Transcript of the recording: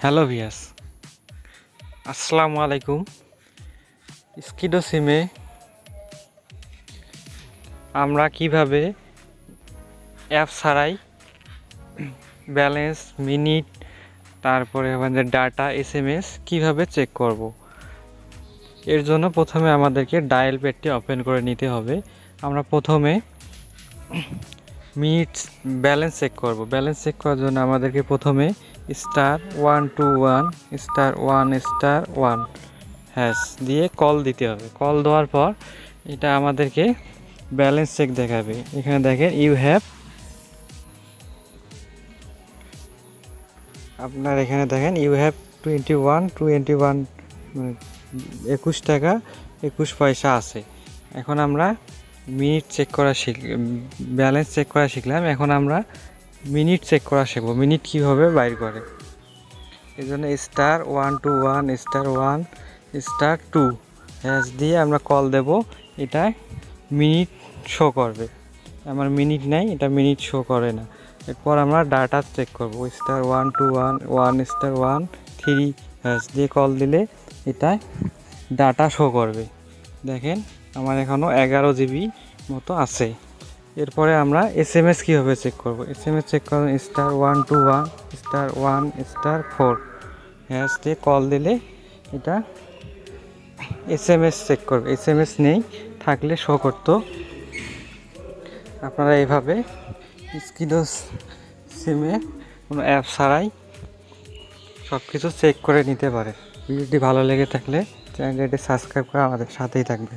Hello ভিয়াস, আসসালামু আলাইকুম। স্কিডো সিমে আমরা কিভাবে অ্যাপ ছাড়াই ব্যালেন্স, মিনিট, তারপরে আমাদের ডাটা, SMS কিভাবে চেক করব। এর জন্য প্রথমে আমাদেরকে ডায়াল প্যাডটি ওপেন করে নিতে হবে। আমরা প্রথমে মিনিট ব্যালেন্স চেক করব। ব্যালেন্স চেক করার জন্য আমাদেরকে প্রথমে *121 *1 হ্যাশ দিয়ে কল দিতে হবে। কল দেওয়ার পর এটা আমাদেরকে ব্যালেন্স চেক দেখাবে। এখানে দেখেন এখানে দেখেন ইউ হ্যাভ 21 টাকা 21 পয়সা আছে। এখন আমরা মিনিট চেক করা ব্যালেন্স চেক করা শিখলাম। এখন আমরা মিনিট চেক করা শিখবো, মিনিট কীভাবে বাইর করে। এই জন্য *121*1*2 হ্যাশ দিয়ে আমরা কল দেব। এটা মিনিট শো করবে। আমার মিনিট নেই, এটা মিনিট শো করে না। এরপর আমরা ডাটা চেক করব। *121*1*3 হ্যাশ দিয়ে কল দিলে এটা ডাটা শো করবে। দেখেন আমার এখনও 11 GB মতো আছে। এরপরে আমরা SMS কীভাবে চেক করব। SMS চেক করব *121*1*4 হ্যাশ দিয়ে কল দিলে এটা SMS চেক করবে। SMS নেই, থাকলে শো করতো। আপনারা এইভাবে স্কিডো সিমে কোনো অ্যাপ ছাড়াই সব কিছু চেক করে নিতে পারে। ভিডিওটি ভালো লেগে থাকলে চ্যানেলটি সাবস্ক্রাইব করে আমাদের সাথেই থাকবে।